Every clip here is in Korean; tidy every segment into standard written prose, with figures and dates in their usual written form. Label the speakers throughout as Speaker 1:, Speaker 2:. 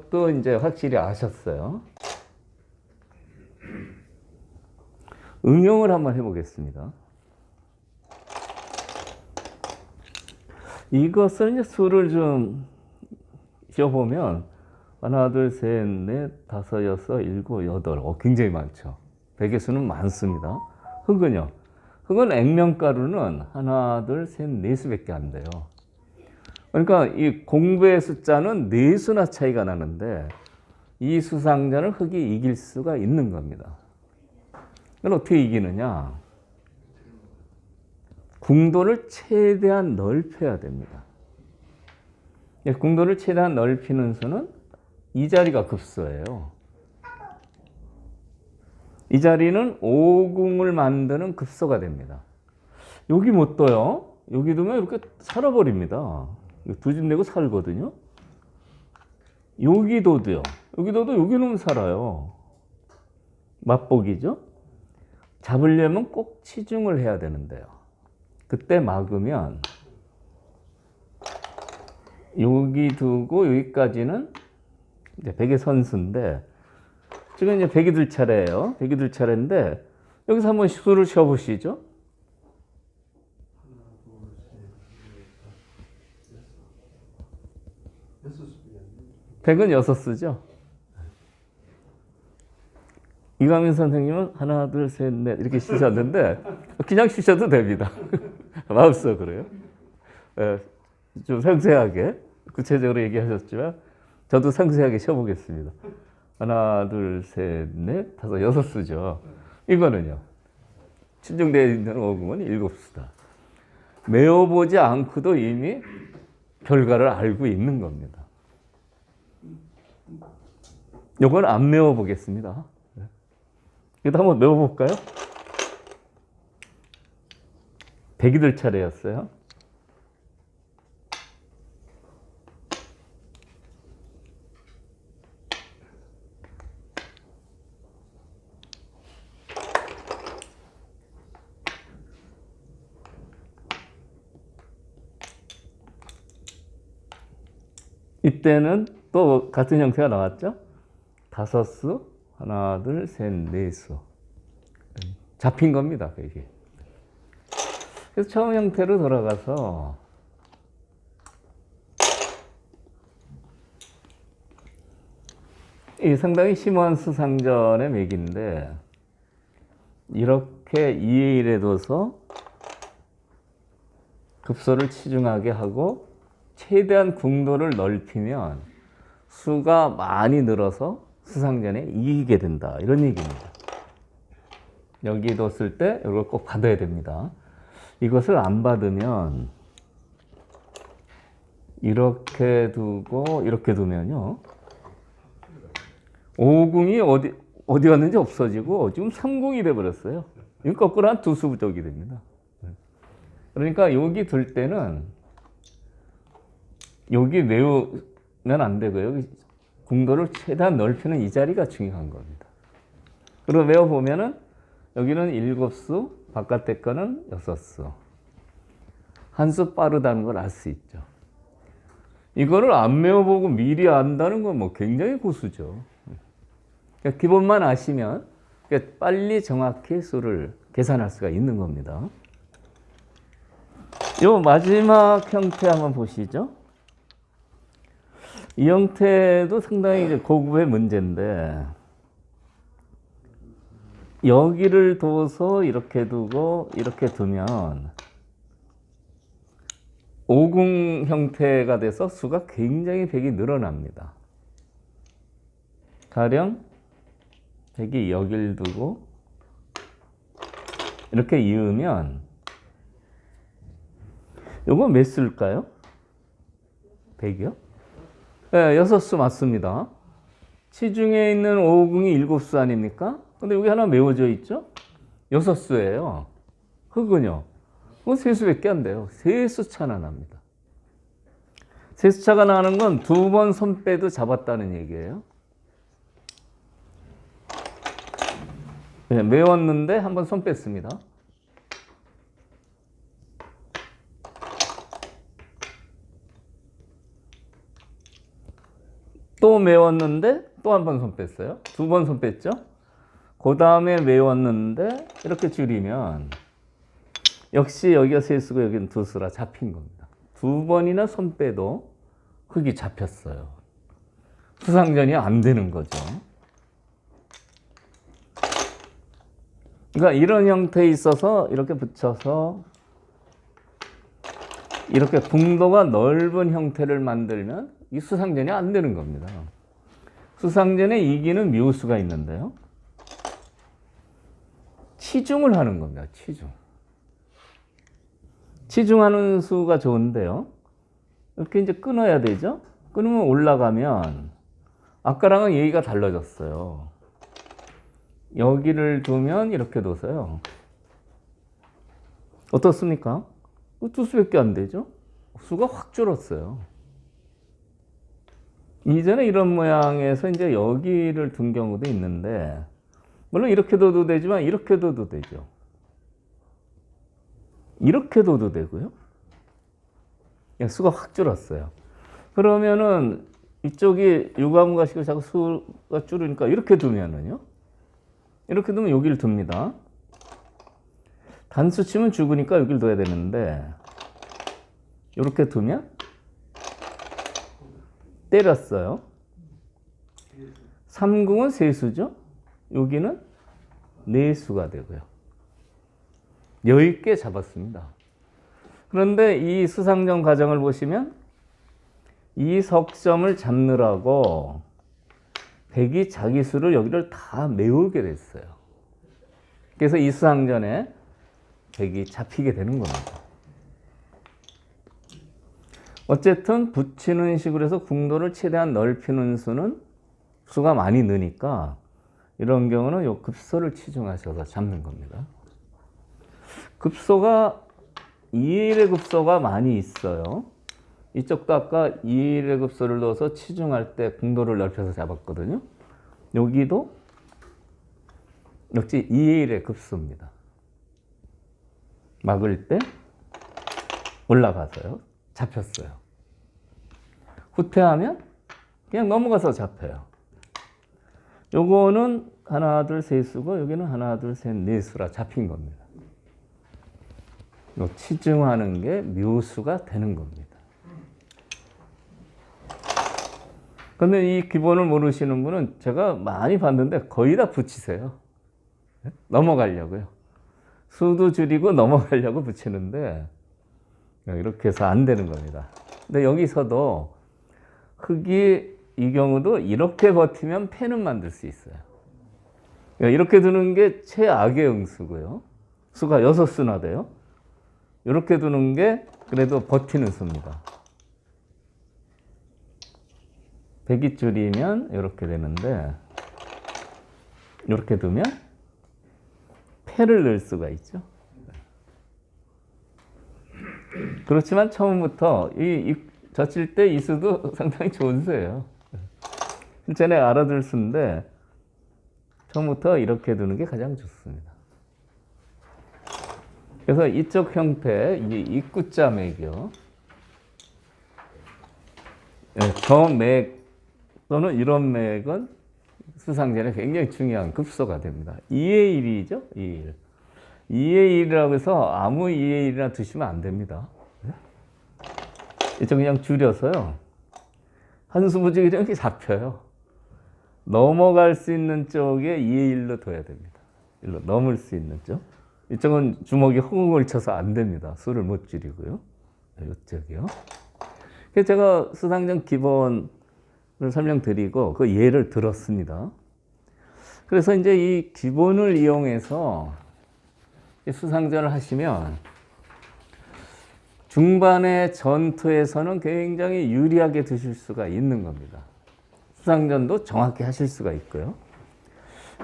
Speaker 1: 이것도 이제 확실히 아셨어요. 응용을 한번 해보겠습니다. 이것을 이제 수를 좀 쉬어보면 하나, 둘, 셋, 넷, 다섯, 여섯, 일곱, 여덟. 굉장히 많죠. 백의 수는 많습니다. 흙은요? 흙은 액면가루는 하나, 둘, 셋, 네 수밖에 안 돼요. 그러니까 이 공부의 숫자는 네 수나 차이가 나는데 이 수상자를 흙이 이길 수가 있는 겁니다. 그럼 어떻게 이기느냐? 궁도를 최대한 넓혀야 됩니다. 궁도를 최대한 넓히는 수는 이 자리가 급수예요. 이 자리는 오궁을 만드는 급소가 됩니다. 여기 못 둬요. 여기 두면 이렇게 살아버립니다. 두 집 내고 살거든요. 여기 둬도요. 여기 둬도 여기 놓으면 살아요. 맛보기죠. 잡으려면 꼭 치중을 해야 되는데요. 그때 막으면 여기 두고 여기까지는 이제 백의 선수인데 지금 이제 백이 들 차례예요. 백이 들 차례인데 여기서 한번 수를 쉬어보시죠. 백은 여섯 수죠. 이광민 선생님은 하나, 둘, 셋, 넷 이렇게 쉬셨는데 그냥 쉬셔도 됩니다. 마음속으로요. 좀 상세하게 구체적으로 얘기하셨지만 저도 상세하게 쉬어보겠습니다. 하나, 둘, 셋, 넷, 다섯, 여섯 수죠. 이거는요. 친중되어 있는 오궁은 일곱 수다. 메워보지 않고도 이미 결과를 알고 있는 겁니다. 이건 안 메워보겠습니다. 이거 한번 메워볼까요? 백이 들 차례였어요. 이때는 또 같은 형태가 나왔죠? 다섯 수, 하나, 둘, 셋, 네 수. 잡힌 겁니다, 이게. 그래서 처음 형태로 돌아가서 이 상당히 심오한 수상전의 맥인데 이렇게 2의 1에 둬서 급소를 치중하게 하고 최대한 궁도를 넓히면 수가 많이 늘어서 수상전에 이기게 된다. 이런 얘기입니다. 여기 뒀을 때 이걸 꼭 받아야 됩니다. 이것을 안 받으면 이렇게 두고 이렇게 두면요. 오궁이 어디 갔는지 없어지고 지금 3궁이 돼버렸어요. 이거 거꾸로 한 두 수 부족이 됩니다. 그러니까 여기 둘 때는 여기 메우면 안 되고요. 여기 궁도를 최대한 넓히는 이 자리가 중요한 겁니다. 그리고 메워보면은 여기는 7수, 바깥에 거는 6수. 한 수 빠르다는 걸 알 수 있죠. 이거를 안 메워보고 미리 안다는 건 뭐 굉장히 고수죠. 그러니까 기본만 아시면 빨리 정확히 수를 계산할 수가 있는 겁니다. 요 마지막 형태 한번 보시죠. 이 형태도 상당히 이제 고급의 문제인데 여기를 둬서 이렇게 두고 이렇게 두면 오궁 형태가 돼서 수가 굉장히 백이 늘어납니다. 가령 백이 여기를 두고 이렇게 이으면 이거 몇 수일까요? 백이요? 네, 6수 맞습니다. 시중에 있는 오궁이 7수 아닙니까? 근데 여기 하나 메워져 있죠? 6수예요. 흙은요? 그건 3수밖에 안 돼요. 3수 차나 납니다. 3수 차가 나는 건 2번 손 빼도 잡았다는 얘기예요. 그냥 메웠는데 한번 손 뺐습니다. 또 메웠는데 또 한 번 손 뺐어요. 두 번 손 뺐죠. 그 다음에 메웠는데 이렇게 줄이면 역시 여기가 세 수고 여기는 두 수라 잡힌 겁니다. 두 번이나 손 빼도 흙이 잡혔어요. 수상전이 안 되는 거죠. 그러니까 이런 형태에 있어서 이렇게 붙여서 이렇게 궁도가 넓은 형태를 만들면 이 수상전이 안 되는 겁니다. 수상전에 이기는 묘수가 있는데요. 치중을 하는 겁니다. 치중. 치중하는 수가 좋은데요. 이렇게 이제 끊어야 되죠. 끊으면 올라가면 아까랑은 얘기가 달라졌어요. 여기를 두면 이렇게 둬서요. 어떻습니까? 두 수밖에 안 되죠? 수가 확 줄었어요. 이전에 이런 모양에서 이제 여기를 둔 경우도 있는데, 물론 이렇게 둬도 되지만 이렇게 둬도 되죠. 이렇게 둬도 되고요. 수가 확 줄었어요. 그러면은 이쪽이 유감가시고 자꾸 수가 줄으니까 이렇게 두면은요. 이렇게 두면 여기를 둡니다. 단수 치면 죽으니까 여기를 둬야 되는데 이렇게 두면 때렸어요. 3궁은 세수죠. 여기는 네수가 되고요. 여유 있게 잡았습니다. 그런데 이 수상전 과정을 보시면 이 석점을 잡느라고 백이 자기 수를 여기를 다 메우게 됐어요. 그래서 이 수상전에 백이 잡히게 되는 겁니다. 어쨌든 붙이는 식으로 해서 궁도를 최대한 넓히는 수가 많이 느니까 이런 경우는 요 급소를 치중하셔서 잡는 겁니다. 급소가 2의 1의 급소가 많이 있어요. 이쪽도 아까 2의 1의 급소를 넣어서 치중할 때 궁도를 넓혀서 잡았거든요. 여기도 역시 2의 1의 급소입니다. 막을 때 올라가서요. 잡혔어요. 후퇴하면 그냥 넘어가서 잡혀요. 요거는 하나, 둘, 세 수고 여기는 하나, 둘, 셋, 네 수라 잡힌 겁니다. 요 치중하는 게 묘수가 되는 겁니다. 근데 이 기본을 모르시는 분은 제가 많이 봤는데 거의 다 붙이세요. 넘어가려고요. 수도 줄이고 넘어가려고 붙이는데 이렇게 해서 안 되는 겁니다. 근데 여기서도 흙이 이 경우도 이렇게 버티면 패는 만들 수 있어요. 이렇게 두는 게 최악의 응수고요. 수가 6수나 돼요. 이렇게 두는 게 그래도 버티는 수입니다. 백이 줄이면 이렇게 되는데 이렇게 두면 패를 넣을 수가 있죠. 그렇지만 처음부터 젖힐 때 이 수도 상당히 좋은 수예요. 실전에 알아들 수인데 처음부터 이렇게 두는 게 가장 좋습니다. 그래서 이쪽 형태, 이 입구자 맥이요. 저 맥 또는 이런 맥은 수상전에 굉장히 중요한 급소가 됩니다. 2의 1이죠. 2의 1. 2의 1이라고 해서 아무 2의 1이나 두시면 안 됩니다. 이쪽 그냥 줄여서요. 한수부지 이렇게 잡혀요. 넘어갈 수 있는 쪽에 2의 1로 둬야 됩니다. 일로 넘을 수 있는 쪽. 이쪽은 주먹이 허공을 쳐서 안 됩니다. 수를 못 줄이고요. 이쪽이요. 그래서 제가 수상전 기본을 설명드리고 그 예를 들었습니다. 그래서 이제 이 기본을 이용해서 수상전을 하시면 중반의 전투에서는 굉장히 유리하게 드실 수가 있는 겁니다. 수상전도 정확히 하실 수가 있고요.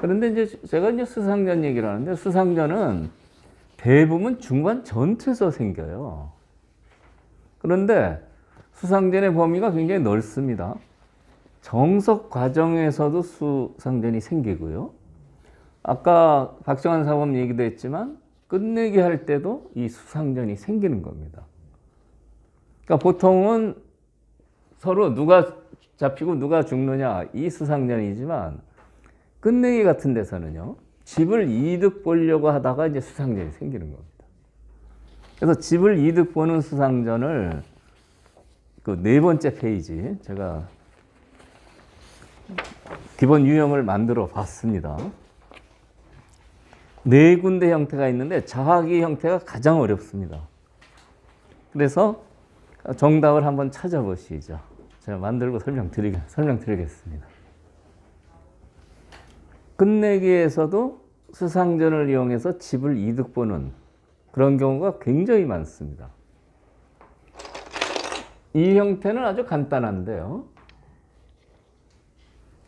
Speaker 1: 그런데 이제 제가 이제 수상전 얘기를 하는데 수상전은 대부분 중반 전투에서 생겨요. 그런데 수상전의 범위가 굉장히 넓습니다. 정석 과정에서도 수상전이 생기고요. 아까 박정환 사범 얘기도 했지만 끝내기 할 때도 이 수상전이 생기는 겁니다. 그러니까 보통은 서로 누가 잡히고 누가 죽느냐 이 수상전이지만 끝내기 같은 데서는요. 집을 이득 보려고 하다가 이제 수상전이 생기는 겁니다. 그래서 집을 이득 보는 수상전을 그 네 번째 페이지 제가 기본 유형을 만들어 봤습니다. 네 군데 형태가 있는데 자화기 형태가 가장 어렵습니다. 그래서 정답을 한번 찾아보시죠. 제가 만들고 설명드리겠습니다. 끝내기에서도 수상전을 이용해서 집을 이득 보는 그런 경우가 굉장히 많습니다. 이 형태는 아주 간단한데요.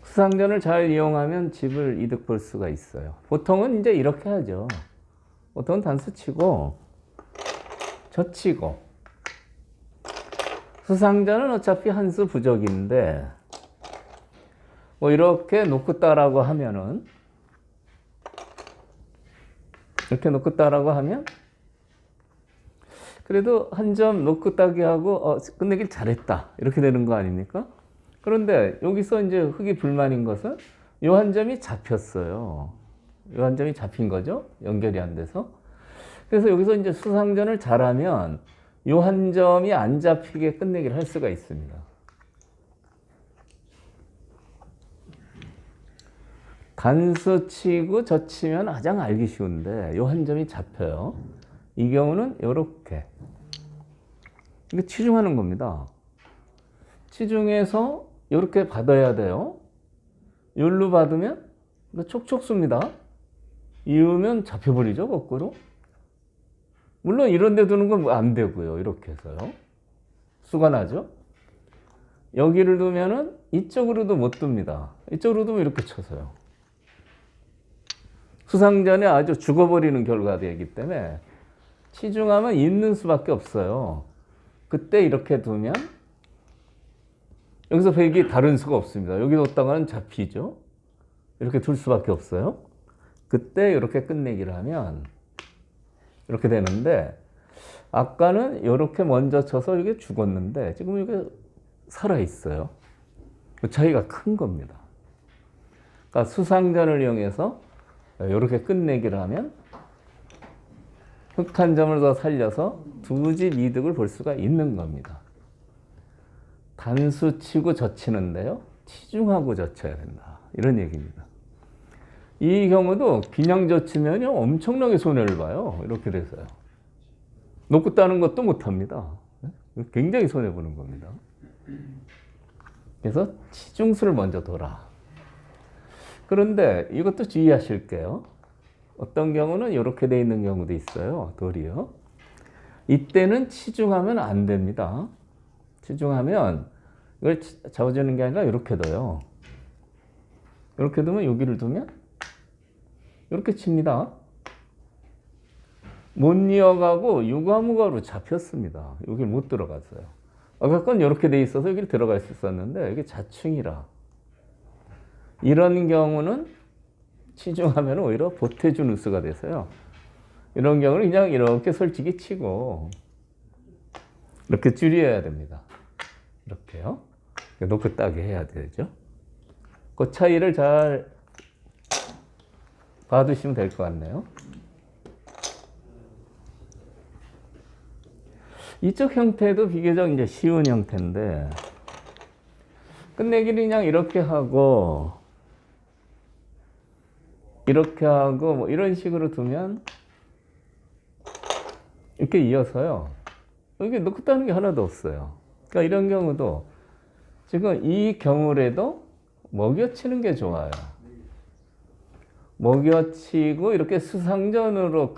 Speaker 1: 수상전을 잘 이용하면 집을 이득 볼 수가 있어요. 보통은 이제 이렇게 하죠. 보통은 단수 치고 젖히고 수상전은 어차피 한 수 부족인데 뭐 이렇게 놓고 따라고 하면은 이렇게 놓고 따라고 하면 그래도 한 점 놓고 따기 하고 끝내길 잘했다 이렇게 되는 거 아닙니까? 그런데 여기서 이제 흙이 불만인 것은 요 한 점이 잡혔어요. 요 한 점이 잡힌 거죠. 연결이 안 돼서. 그래서 여기서 이제 수상전을 잘하면 요 한 점이 안 잡히게 끝내기를 할 수가 있습니다. 단수 치고 젖히면 가장 알기 쉬운데 요 한 점이 잡혀요. 이 경우는 이렇게 이게 치중하는 겁니다. 치중해서 이렇게 받아야 돼요. 요로 받으면 촉촉 씁니다. 이으면 잡혀버리죠, 거꾸로. 물론 이런 데 두는 건 안 되고요. 이렇게 해서요. 수가 나죠. 여기를 두면은 이쪽으로도 못 둡니다. 이쪽으로 두면 이렇게 쳐서요. 수상전에 아주 죽어버리는 결과가 되기 때문에 치중하면 있는 수밖에 없어요. 그때 이렇게 두면 여기서 백이 다른 수가 없습니다. 여기 뒀다가는 잡히죠. 이렇게 둘 수밖에 없어요. 그때 이렇게 끝내기를 하면 이렇게 되는데 아까는 이렇게 먼저 쳐서 이게 죽었는데 지금 이게 살아있어요. 그 차이가 큰 겁니다. 그러니까 수상전을 이용해서 이렇게 끝내기를 하면 흙 한 점을 더 살려서 두 집 이득을 볼 수가 있는 겁니다. 단수 치고 젖히는데요. 치중하고 젖혀야 된다. 이런 얘기입니다. 이 경우도 그냥 젖히면 엄청나게 손해를 봐요. 이렇게 돼서요. 놓고 따는 것도 못합니다. 굉장히 손해보는 겁니다. 그래서 치중수를 먼저 둬라. 그런데 이것도 주의하실게요. 어떤 경우는 이렇게 돼 있는 경우도 있어요. 돌이요. 이때는 치중하면 안 됩니다. 치중하면 이걸 잡아주는 게 아니라 이렇게 둬요. 이렇게 두면 여기를 두면 이렇게 칩니다. 못 이어가고 유가무가로 잡혔습니다. 여기를 못 들어갔어요. 아까 건 이렇게 돼 있어서 여기를 들어갈 수 있었는데 이게 자충이라. 이런 경우는 치중하면 오히려 보태주는 수가 돼서요. 이런 경우는 그냥 이렇게 솔직히 치고 이렇게 줄여야 됩니다. 이렇게요. 놓고 따게 해야 되죠. 그 차이를 잘 봐두시면 될 것 같네요. 이쪽 형태도 비교적 이제 쉬운 형태인데 끝내기를 그냥 이렇게 하고 뭐 이런 식으로 두면 이렇게 이어서요. 여기 놓고 따는 게 하나도 없어요. 그러니까 이런 경우도 지금 이 경우라도 먹여치는 게 좋아요. 먹여치고 이렇게 수상전으로